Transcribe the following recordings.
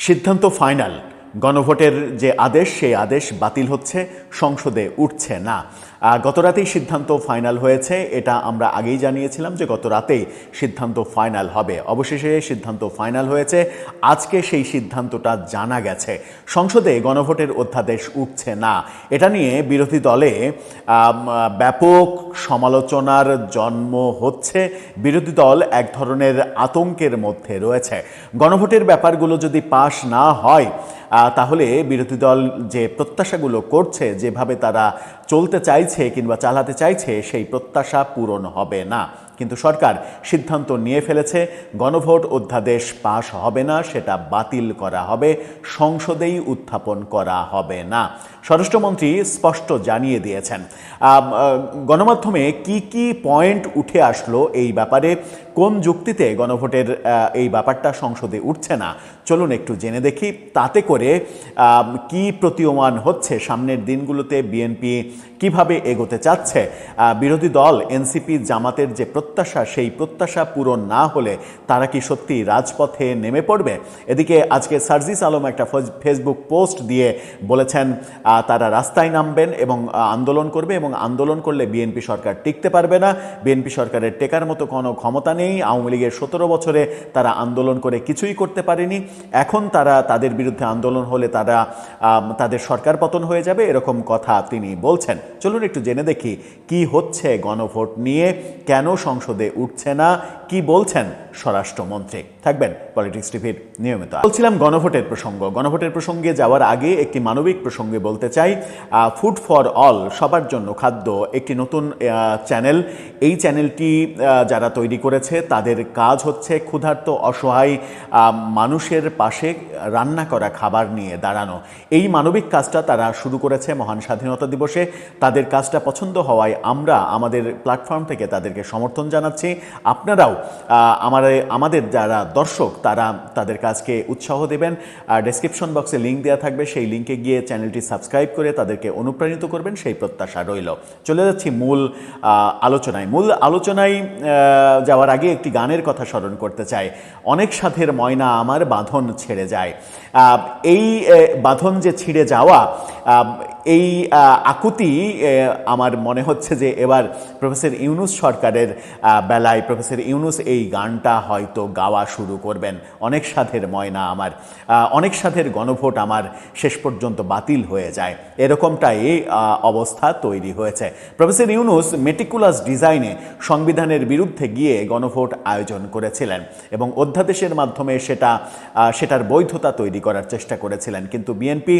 সিদ্ধান্ত ফাইনাল। গণভোটের যে আদেশ সেই আদেশ বাতিল হচ্ছে, সংসদে উঠছে না। গত রাতেই সিদ্ধান্ত ফাইনাল হয়েছে, এটা আমরা আগেই জানিয়েছিলাম যে গত রাতেই সিদ্ধান্ত ফাইনাল হবে। অবশেষে সিদ্ধান্ত ফাইনাল হয়েছে, আজকে সেই সিদ্ধান্তটা জানা গেছে। সংসদে গণভোটের অধ্যাদেশ উঠছে না, এটা নিয়ে বিরোধী দলে ব্যাপক সমালোচনার জন্ম হচ্ছে। বিরোধী দল এক ধরনের আতঙ্কের মধ্যে রয়েছে। গণভোটের ব্যাপারগুলো যদি পাশ না হয় তাহলে বিরোধী দল যে প্রত্যাশাগুলো করছে, যেভাবে তারা চলতে চাইছে কিংবা চালাতে চাইছে, সেই প্রত্যাশা পূরণ হবে না। কিন্তু সরকার সিদ্ধান্ত নিয়ে ফেলেছে, গণভোট অধ্যাদেশ পাশ হবে না, সেটা বাতিল করা হবে, সংসদেই উত্থাপন করা হবে না। স্বরাষ্ট্রমন্ত্রী স্পষ্ট জানিয়ে দিয়েছেন। গণমাধ্যমে কি কি পয়েন্ট উঠে আসলো এই ব্যাপারে, কোন যুক্তিতে গণভোটের এই ব্যাপারটা সংসদে উঠছে না, চলুন একটু জেনে দেখি। তাতে করে কি প্রতীয়মান হচ্ছে সামনের দিনগুলোতে, বিএনপি কিভাবে এগোতে চাচ্ছে, বিরোধী দল এনসিপি জামাতের যে প্রত্যাশা, সেই প্রত্যাশা পূরণ না হলে তারা কি সত্যি রাজপথে নেমে পড়বে। এদিকে আজকে সার্জিস আলম একটা ফেসবুক পোস্ট দিয়ে বলেছেন তারা রাস্তায় নামবেন এবং আন্দোলন করবে, এবং আন্দোলন করলে বিএনপি সরকার টিকতে পারবে না, বিএনপি সরকারের টেকার মতো কোনো ক্ষমতা নেই। আওয়ামী লীগের 17 বছরে তারা আন্দোলন করে কিছুই করতে পারেনি, এখন তাদের বিরুদ্ধে আন্দোলন হলে তাদের সরকার পতন হয়ে যাবে, এরকম কথা তিনি বলছেন। চলুন একটু জেনে দেখি কি হচ্ছে গণভোট নিয়ে, কেন সংসদে উঠছে না, কি বলছেন স্বরাষ্ট্রমন্ত্রী। থাকবেন পলিটিক্স টিভির নিয়মিত। বলছিলাম গণভোটের প্রসঙ্গ। গণভোটের প্রসঙ্গে যাওয়ার আগে একটি মানবিক প্রসঙ্গে বলতে চাই। ফুড ফর অল, সবার জন্য খাদ্য, একটি নতুন চ্যানেল। এই চ্যানেলটি যারা তৈরি করেছে তাদের কাজ হচ্ছে ক্ষুধার্ত অসহায় মানুষের পাশে রান্না করা খাবার নিয়ে দাঁড়ানো। এই মানবিক কাজটা তারা শুরু করেছে মহান স্বাধীনতা দিবসে। তাদের কাজটা পছন্দ হওয়ায় আমরা আমাদের প্ল্যাটফর্ম থেকে তাদেরকে সমর্থন জানাচ্ছি। আপনারাও আমাদের যারা দর্শক তারা তাদের কাজকে উৎসাহ দেবেন। ডেসক্রিপশন বক্সে লিঙ্ক দেওয়া থাকবে, সেই লিঙ্কে গিয়ে চ্যানেলটি সাবস্ক্রাইব করে তাদেরকে অনুপ্রাণিত করবেন, সেই প্রত্যাশা রইল। চলে যাচ্ছি মূল আলোচনায় যাওয়ার আগে একটি গানের কথা স্মরণ করতে চাই। অনেক সাধের ময়না আমার বাঁধন ছেড়ে যায়। এই বাঁধন যে ছিঁড়ে যাওয়া, এই আকুতি আমার মনে হচ্ছে যে এবার প্রফেসর ইউনূস সরকারের বেলায় প্রফেসর ইউনূস এই গানটা হয়তো গাওয়া শুরু করবেন। অনেক সাধের ময়না আমার, অনেক সাধের গণভোট আমার শেষ পর্যন্ত বাতিল হয়ে যায়, এরকমটাই অবস্থা তৈরি হয়েছে। প্রফেসর ইউনূস মেটিকুলাস ডিজাইনে সংবিধানের বিরুদ্ধে গিয়ে গণভোট আয়োজন করেছিলেন এবং অধ্যাদেশের মাধ্যমে সেটার বৈধতা তৈরি করার চেষ্টা করেছিলেন। কিন্তু বিএনপি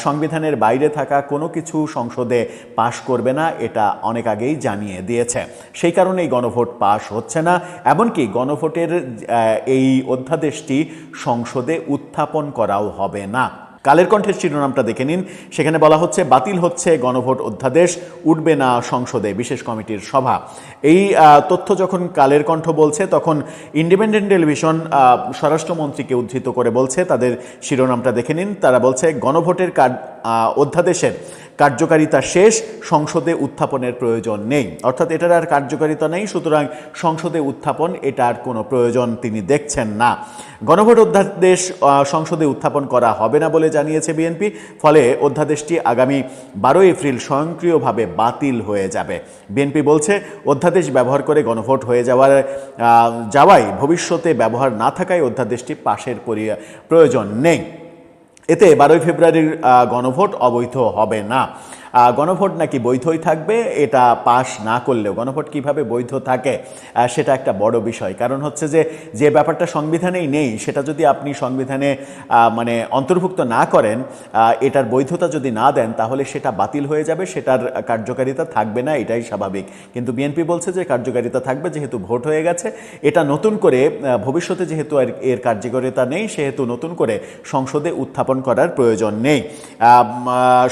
সংবিধানের বাইরে থাকা কোনো কিছু সংসদে পাশ করবে না, এটা অনেক আগেই জানিয়ে দিয়েছে। সেই কারণেই গণভোট পাশ হচ্ছে না, এমনকি গণভোটের এই অধ্যাদেশটি সংসদে উত্থাপন করাও হবে না। কালের কণ্ঠের শিরোনামটা দেখে নিন, সেখানে বলা হচ্ছে বাতিল হচ্ছে গণভোট অধ্যাদেশ, উঠবে না সংসদে বিশেষ কমিটির সভা। এই তথ্য যখন কালের কণ্ঠ বলছে, তখন ইন্ডিপেন্ডেন্ট টেলিভিশন স্বরাষ্ট্রমন্ত্রীকে উদ্ধৃত করে বলছে, তাদের শিরোনামটা দেখে নিন। তারা বলছে গণভোটের অধ্যাদেশের কার্যকারিতা শেষ, সংসদে উত্থাপনের প্রয়োজন নেই। অর্থাৎ এটার আর কার্যকারিতা নেই, সুতরাং সংসদে উত্থাপন এটার কোনো প্রয়োজন তিনি দেখছেন না। গণভোট অধ্যাদেশ সংসদে উত্থাপন করা হবে না বলে জানিয়েছে বিএনপি, ফলে অধ্যাদেশটি আগামী 12 এপ্রিল স্বয়ংক্রিয়ভাবে বাতিল হয়ে যাবে। বিএনপি বলছে অধ্যাদেশ ব্যবহার করে গণভোট হয়ে যাওয়ায় ভবিষ্যতে ব্যবহার না থাকায় অধ্যাদেশটি পাশের প্রয়োজন নেই। এতে 12 ফেব্রুয়ারির গণভোট অবৈধ হবে না। গণভোট নাকি বৈধই থাকবে, এটা পাশ না করলেও গণভোট কিভাবে বৈধ থাকে সেটা একটা বড় বিষয়। কারণ হচ্ছে যে ব্যাপারটা সংবিধানেই নেই, সেটা যদি আপনি সংবিধানে মানে অন্তর্ভুক্ত না করেন, এটার বৈধতা যদি না দেন, তাহলে সেটা বাতিল হয়ে যাবে, সেটার কার্যকারিতা থাকবে না, এটাই স্বাভাবিক। কিন্তু বিএনপি বলছে যে কার্যকারিতা থাকবে, যেহেতু ভোট হয়ে গেছে। এটা নতুন করে ভবিষ্যতে যেহেতু এর কার্যকারিতা নেই, সেহেতু নতুন করে সংসদে উত্থাপন করার প্রয়োজন নেই।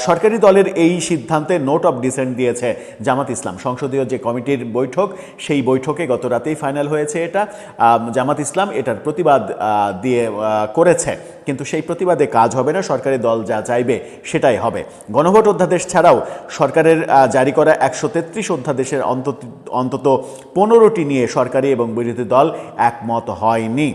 সরকারি দলের এই সিদ্ধান্তে নোট অফ ডিসেন্ট দিয়েছে জামাত ইসলাম। সংসদীয় যে কমিটির বৈঠক, সেই বৈঠকে গত রাতেই ফাইনাল হয়েছে এটা। জামাত ইসলাম এটার প্রতিবাদ করেছে, কিন্তু সেই প্রতিবাদে কাজ হবে না, সরকারি দল যা চাইবে সেটাই হবে। গণভোট অধ্যাদেশ ছাড়াও সরকারের জারি করা 133 অধ্যাদেশের অন্তত 15টি নিয়ে সরকারি এবং বিরোধী দল একমত হয়নি।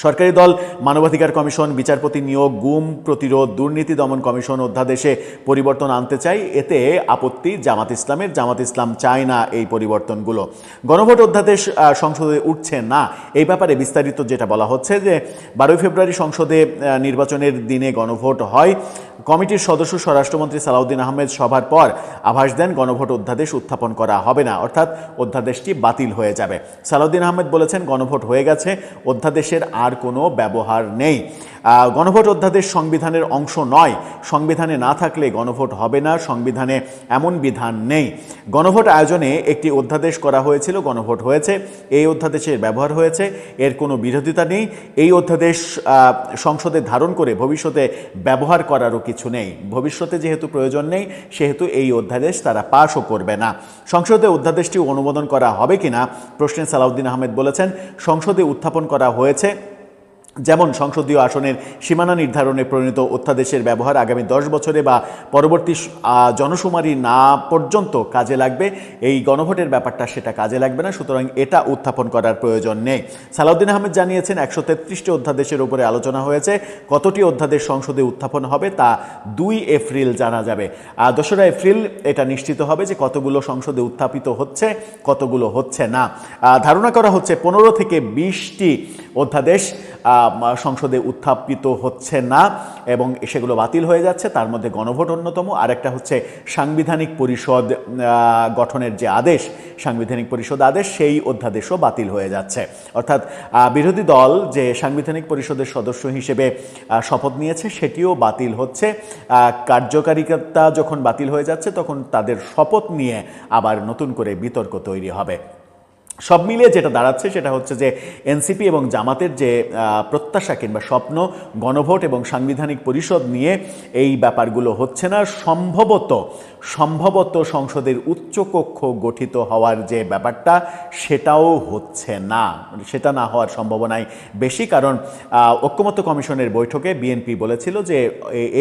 সরকারি দল মানবাধিকার কমিশন, বিচারপতি নিয়োগ, গুম প্রতিরোধ, দুর্নীতি দমন কমিশন অধ্যাদেশে পরিবর্তন আনতে চায়। এতে আপত্তি জামাত ইসলামের। জামাত ইসলাম চায় না এই পরিবর্তনগুলো। গণভোট অধ্যাদেশ সংসদে উঠছে না, এই ব্যাপারে বিস্তারিত যেটা বলা হচ্ছে যে 12 ফেব্রুয়ারি সংসদে নির্বাচনের দিনে গণভোট হয়। কমিটির সদস্য স্বরাষ্ট্রমন্ত্রী সালাউদ্দিন আহমেদ সভার পর আভাস দেন গণভোট অধ্যাদেশ উত্থাপন করা হবে না, অর্থাৎ অধ্যাদেশটি বাতিল হয়ে যাবে। সালাউদ্দিন আহমেদ বলেছেন, গণভোট হয়ে গেছে, অধ্যাদেশের আর কোনো ব্যবহার নেই। গণভোট অধ্যাদেশ সংবিধানের অংশ নয়, সংবিধানে না থাকলে গণভোট হবে না, সংবিধানে এমন বিধান নেই। গণভোট আয়োজনে একটি অধ্যাদেশ করা হয়েছিল, গণভোট হয়েছে, এই অধ্যাদেশের ব্যবহার হয়েছে, এর কোনো বিরোধিতা নেই। এই অধ্যাদেশ সংসদে ধারণ করে ভবিষ্যতে ব্যবহার করারও কিছু নেই। ভবিষ্যতে যেহেতু প্রয়োজন নেই, সেহেতু এই অধ্যাদেশ তারা পাশও করবে না। সংসদে অধ্যাদেশটি অনুমোদন করা হবে কিনা প্রশ্নে সালাউদ্দিন আহমেদ বলেছেন, সংসদে উত্থাপন করা হয়েছে। যেমন সংসদীয় আসনের সীমানা নির্ধারণে প্রণীত অধ্যাদেশের ব্যবহার আগামী 10 বছরে বা পরবর্তী জনশুমারি না পর্যন্ত কাজে লাগবে। এই গণভোটের ব্যাপারটা সেটা কাজে লাগবে না, সুতরাং এটা উত্থাপন করার প্রয়োজন নেই। সালাউদ্দিন আহমেদ জানিয়েছেন, 133টি অধ্যাদেশের উপরে আলোচনা হয়েছে। কতটি অধ্যাদেশ সংসদে উত্থাপন হবে তা 2 এপ্রিল জানা যাবে। 2রা এপ্রিল এটা নিশ্চিত হবে যে কতগুলো সংসদে উত্থাপিত হচ্ছে, কতগুলো হচ্ছে না। ধারণা করা হচ্ছে 15 থেকে 20টি অধ্যাদেশ সংসদে উত্থাপিত হচ্ছে না এবং সেগুলো বাতিল হয়ে যাচ্ছে। তার মধ্যে গণভোট অন্যতম। আরেকটা হচ্ছে সাংবিধানিক পরিষদ গঠনের যে আদেশ, সাংবিধানিক পরিষদ আদেশ, সেই অধ্যাদেশও বাতিল হয়ে যাচ্ছে। অর্থাৎ বিরোধী দল যে সাংবিধানিক পরিষদের সদস্য হিসেবে শপথ নিয়েছে, সেটিও বাতিল হচ্ছে। কার্যকারিতা যখন বাতিল হয়ে যাচ্ছে, তখন তাদের শপথ নিয়ে আবার নতুন করে বিতর্ক তৈরি হবে। সব মিলিয়ে যেটা দাঁড়াচ্ছে সেটা হচ্ছে যে এনসিপি এবং জামাতের যে প্রত্যাশা কিংবা স্বপ্ন, গণভোট এবং সাংবিধানিক পরিষদ নিয়ে এই ব্যাপারগুলো হচ্ছে না। সম্ভবত সংসদের উচ্চকক্ষ গঠিত হওয়ার যে ব্যাপারটা, সেটাও হচ্ছে না। সেটা না হওয়ার সম্ভাবনাই বেশি, কারণ ঐক্যমত্য কমিশনের বৈঠকে বিএনপি বলেছিল যে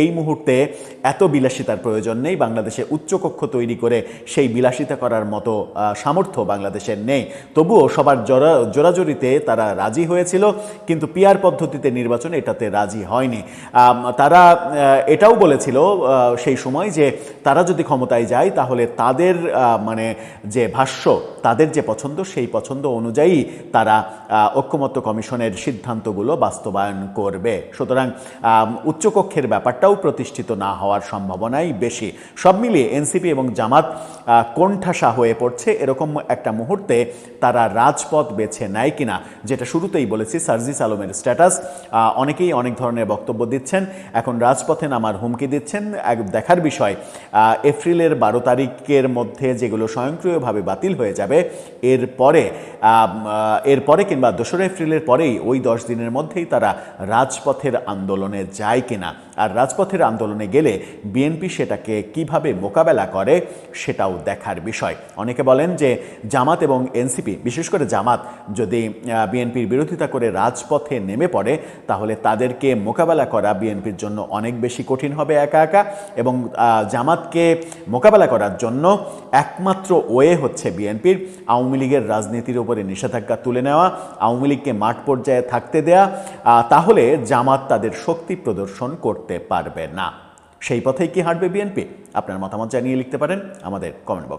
এই মুহূর্তে এত বিলাসিতার প্রয়োজন নেই, বাংলাদেশে উচ্চকক্ষ তৈরি করে সেই বিলাসিতা করার মতো সামর্থ্য বাংলাদেশের নেই। তবুও সবার জোরাজোরিতে তারা রাজি হয়েছিল, কিন্তু পিআর পদ্ধতিতে নির্বাচন এটাতে রাজি হয়নি। তারা এটাও বলেছিল সেই সময় যে তারা যদি ক্ষমতায় যায়, তাহলে তাদের মানে যে ভাষ্য, তাদের যে পছন্দ, সেই পছন্দ অনুযায়ী তারা ঐক্যমত্য কমিশনের সিদ্ধান্তগুলো বাস্তবায়ন করবে। সুতরাং উচ্চকক্ষের ব্যাপারটাও প্রতিষ্ঠিত না হওয়ার সম্ভাবনাই বেশি। সব মিলিয়ে এনসিপি এবং জামাত কোণঠাসা হয়ে পড়ছে। এরকম একটা মুহূর্তে তারা রাজপথ বেছে নেয় কিনা, যেটা শুরুতেই বলেছি, সার্জিস আলমের স্ট্যাটাস, অনেকেই অনেক ধরনের বক্তব্য দিচ্ছেন, এখন রাজপথে নামার হুমকি দিচ্ছেন। দেখার বিষয়, এপ্রিলের 12 তারিখের মধ্যে যেগুলো স্বয়ংক্রিয়ভাবে বাতিল হয়ে যাবে, এরপরে কিংবা 2রা এপ্রিলের পরেই ওই 10 দিনের মধ্যেই তারা রাজপথের আন্দোলনে যায় কিনা। আর রাজপথের আন্দোলনে গেলে বিএনপি সেটাকে কিভাবে মোকাবেলা করে, সেটাও দেখার বিষয়। অনেকে বলেন যে জামাত এবং এনসিপি, বিশেষ করে জামাত, যদি বিএনপির বিরোধিতা করে রাজপথে নেমে পড়ে, তাহলে তাদেরকে মোকাবেলা করা বিএনপির জন্য অনেক বেশি কঠিন হবে একা একা। এবং জামাতকে মোকাবেলা করার জন্য একমাত্র ওয়ে হচ্ছে বিএনপির আওয়ামী লীগের রাজনীতির উপরে নিষেধাজ্ঞা তুলে নেওয়া, আওয়ামী লীগকে মাঠ পর্যায়ে থাকতে দেয়া। তাহলে জামাত তাদের শক্তি প্রদর্শন করতে পারবে না। সেই পথেই কি হাঁটবে বিএনপি? আপনার মতামত জানিয়ে লিখতে পারেন আমাদের কমেন্ট বক্সে।